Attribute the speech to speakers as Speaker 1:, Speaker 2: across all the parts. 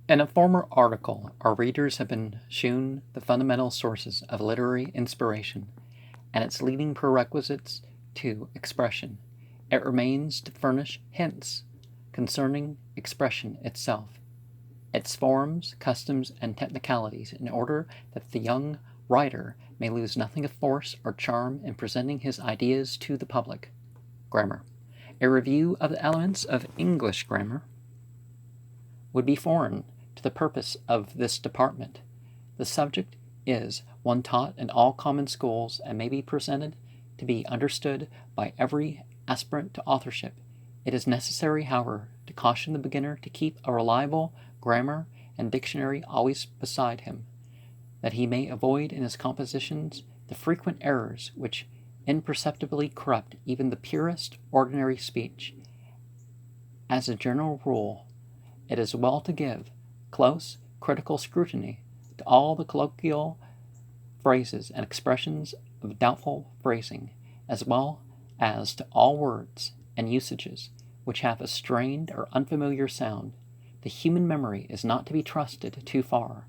Speaker 1: In a former article, our readers have been shewn the fundamental sources of literary inspiration and its leading prerequisites to expression. It remains to furnish hints concerning expression itself, its forms, customs, and technicalities, in order that the young writer may lose nothing of force or charm in presenting his ideas to the public. Grammar. A review of the elements of English grammar would be foreign to the purpose of this department. The subject is one taught in all common schools and may be presented to be understood by every aspirant to authorship. It is necessary, however, to caution the beginner to keep a reliable grammar and dictionary always beside him, that he may avoid in his compositions the frequent errors which imperceptibly corrupt even the purest ordinary speech. As a general rule, it is well to give close, critical scrutiny to all the colloquial phrases and expressions of doubtful phrasing, as well as to all words and usages which have a strained or unfamiliar sound. The human memory is not to be trusted too far,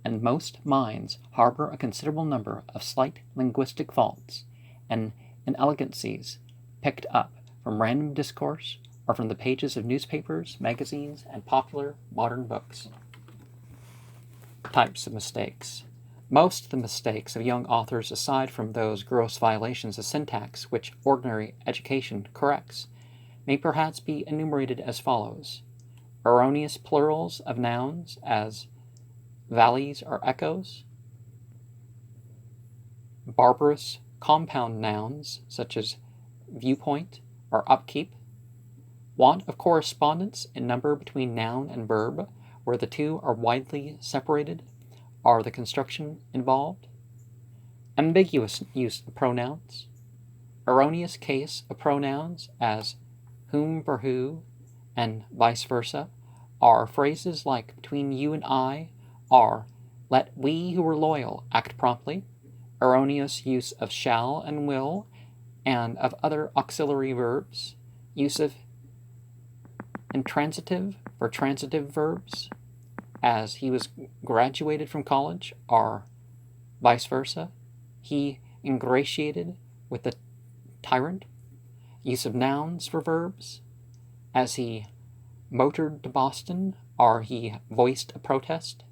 Speaker 1: and most minds harbor a considerable number of slight linguistic faults and inelegancies picked up from random discourse or from the pages of newspapers, magazines, and popular modern books. Types of mistakes. Most of the mistakes of young authors, aside from those gross violations of syntax which ordinary education corrects, may perhaps be enumerated as follows: erroneous plurals of nouns, as valleys or echoes; barbarous compound nouns, such as viewpoint or upkeep; want of correspondence in number between noun and verb, where the two are widely separated, are the construction involved; ambiguous use of pronouns; erroneous case of pronouns, as whom for who, and vice versa, are phrases like between you and I, are let we who are loyal act promptly; erroneous use of shall and will, and of other auxiliary verbs; use of intransitive for transitive verbs, as he was graduated from college, or vice versa, he ingratiated with the tyrant; use of nouns for verbs, as he motored to Boston, or he voiced a protest;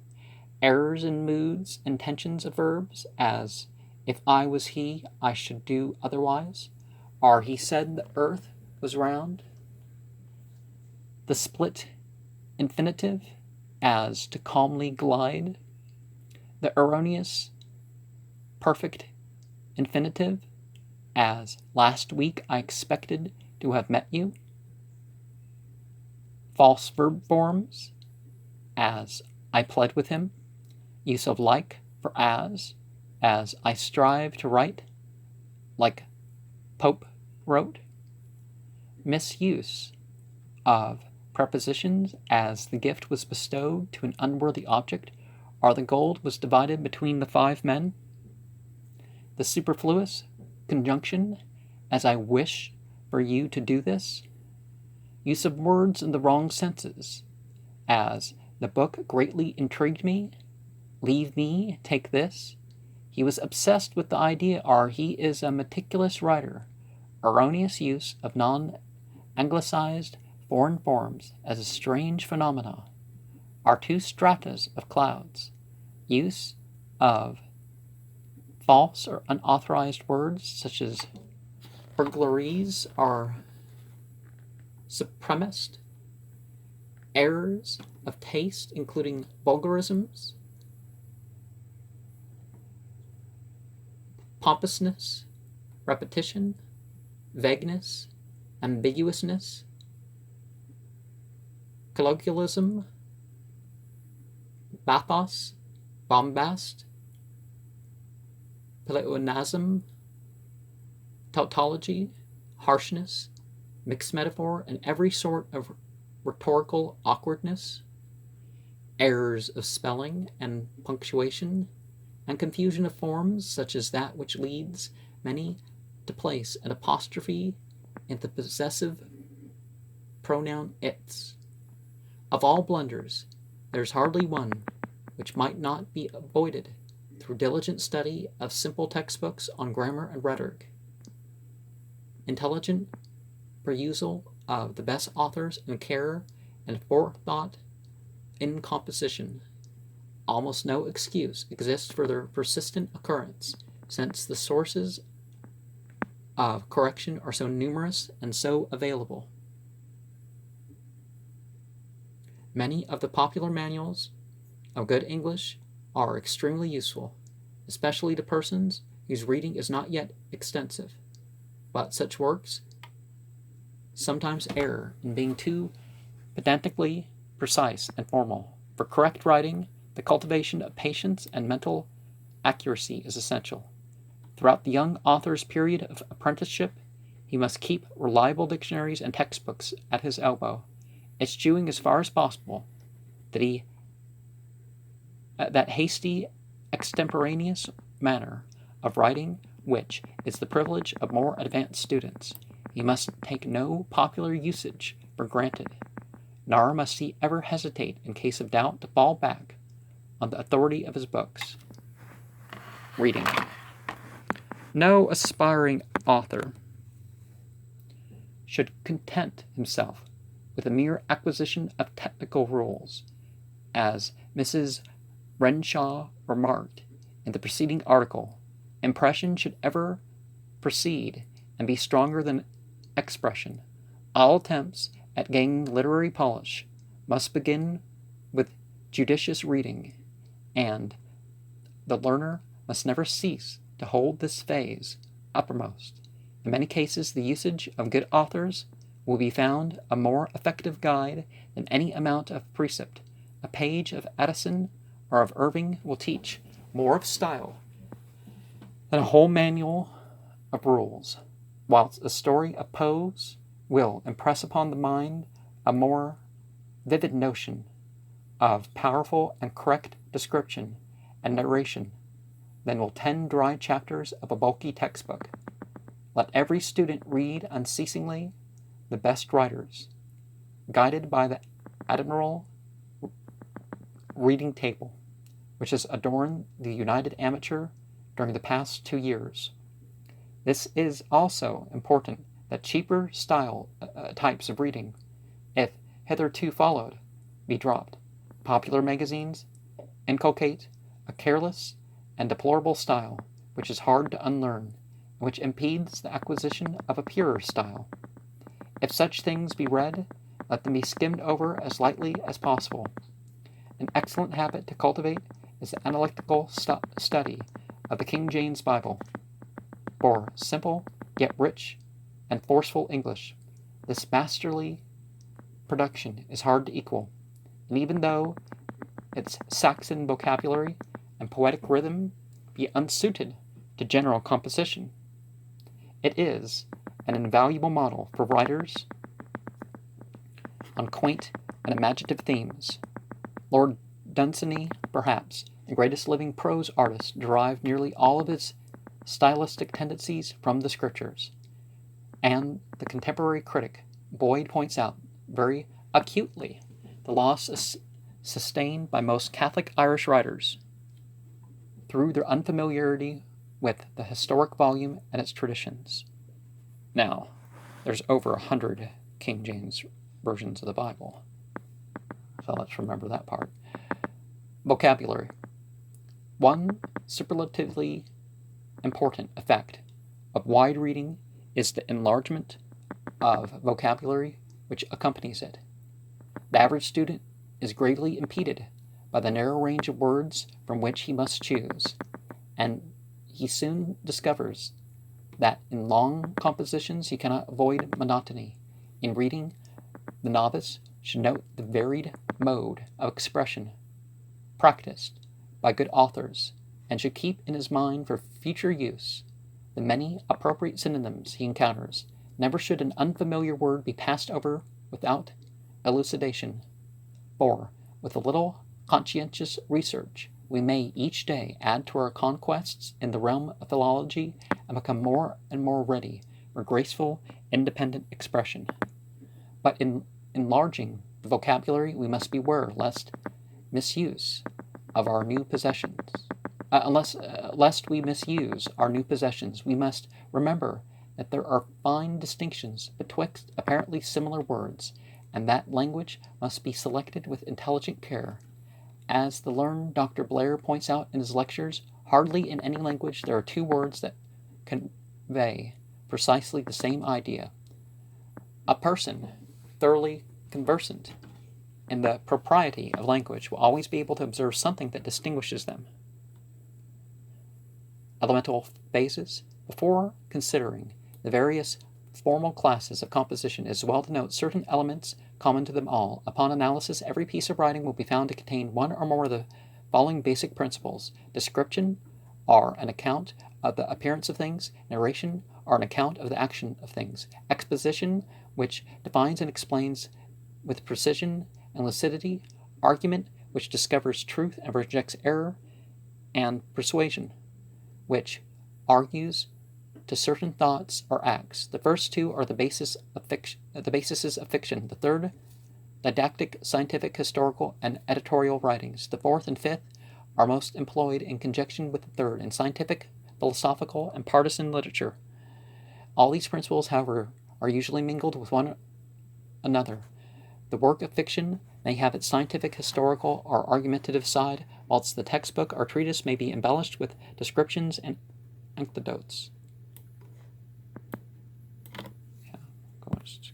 Speaker 1: errors in moods and tensions of verbs, as if I was he, I should do otherwise, or he said the earth was round; the split infinitive, as to calmly glide; the erroneous perfect infinitive, as last week I expected to have met you; false verb forms, as I pled with him; use of like for as I strive to write, like Pope wrote; misuse of prepositions, as the gift was bestowed to an unworthy object, or the gold was divided between the 5 men; the superfluous conjunction, as I wish for you to do this; use of words in the wrong senses, as the book greatly intrigued me, leave me, take this; he was obsessed with the idea, or he is a meticulous writer; erroneous use of non-anglicized foreign forms, as a strange phenomena, are 2 stratas of clouds; use of false or unauthorized words, such as burglaries or supremacist; errors of taste, including vulgarisms; pompousness, repetition, vagueness, ambiguousness, colloquialism, bathos, bombast, pleonasm, tautology, harshness, mixed metaphor, and every sort of rhetorical awkwardness; errors of spelling and punctuation, and confusion of forms, such as that which leads many to place an apostrophe in the possessive pronoun its. Of all blunders, There is hardly one which might not be avoided through diligent study of simple textbooks on grammar and rhetoric, intelligent perusal of the best authors, and care and forethought in composition. Almost no excuse exists for their persistent occurrence, since the sources of correction are so numerous and so available. Many of the popular manuals of good English are extremely useful, especially to persons whose reading is not yet extensive, but such works sometimes err in being too pedantically precise and formal. For correct writing, the cultivation of patience and mental accuracy is essential. Throughout the young author's period of apprenticeship, he must keep reliable dictionaries and textbooks at his elbow, eschewing as far as possible that hasty, extemporaneous manner of writing which is the privilege of more advanced students. He must take no popular usage for granted, nor must he ever hesitate in case of doubt to fall back on the authority of his books. Reading. No aspiring author should content himself with a mere acquisition of technical rules. As Mrs. Renshaw remarked in the preceding article, impression should ever precede and be stronger than expression. All attempts at gaining literary polish must begin with judicious reading, and the learner must never cease to hold this phase uppermost. In many cases, the usage of good authors will be found a more effective guide than any amount of precept. A page of Addison or of Irving will teach more of style than a whole manual of rules, whilst a story of Poe's will impress upon the mind a more vivid notion of powerful and correct description and narration than will 10 dry chapters of a bulky textbook. Let every student read unceasingly the best writers, guided by the admirable reading table, which has adorned the United Amateur during the past 2 years. This is also important that cheaper style types of reading, if hitherto followed, be dropped. Popular magazines inculcate a careless and deplorable style, which is hard to unlearn, and which impedes the acquisition of a purer style. If such things be read, let them be skimmed over as lightly as possible. An excellent habit to cultivate is the analytical study of the King James Bible. For simple, yet rich and forceful English, this masterly production is hard to equal, and even though its Saxon vocabulary and poetic rhythm be unsuited to general composition, it is an invaluable model for writers on quaint and imaginative themes. Lord Dunsany, perhaps the greatest living prose artist, derived nearly all of his stylistic tendencies from the Scriptures, and the contemporary critic Boyd points out very acutely the loss sustained by most Catholic Irish writers through their unfamiliarity with the historic volume and its traditions. Now, there's over 100 King James versions of the Bible, so let's remember that part. Vocabulary. One superlatively important effect of wide reading is the enlargement of vocabulary which accompanies it. The average student is gravely impeded by the narrow range of words from which he must choose, and he soon discovers that in long compositions he cannot avoid monotony. In reading, the novice should note the varied mode of expression practiced by good authors, and should keep in his mind for future use the many appropriate synonyms he encounters. Never should an unfamiliar word be passed over without elucidation, for with a little conscientious research we may each day add to our conquests in the realm of philology and become more and more ready for graceful, independent expression. But in enlarging the vocabulary, we must beware lest misuse of our new possessions. Lest we misuse our new possessions, we must remember that there are fine distinctions betwixt apparently similar words, and that language must be selected with intelligent care. As the learned Dr. Blair points out in his lectures, hardly in any language there are two words that convey precisely the same idea. A person thoroughly conversant in the propriety of language will always be able to observe something that distinguishes them. Elemental phases. Before considering the various formal classes of composition, it is well to note certain elements common to them all. Upon analysis, every piece of writing will be found to contain one or more of the following basic principles. Description are an account of the appearance of things. Narration are an account of the action of things. Exposition, which defines and explains with precision and lucidity. Argument, which discovers truth and rejects error. And persuasion, which argues to certain thoughts or acts. The first two are the bases of fiction. The third, didactic, scientific, historical, and editorial writings. The fourth and fifth are most employed in conjunction with the third in scientific, philosophical, and partisan literature. All these principles, however, are usually mingled with one another. The work of fiction may have its scientific, historical, or argumentative side, whilst the textbook or treatise may be embellished with descriptions and anecdotes.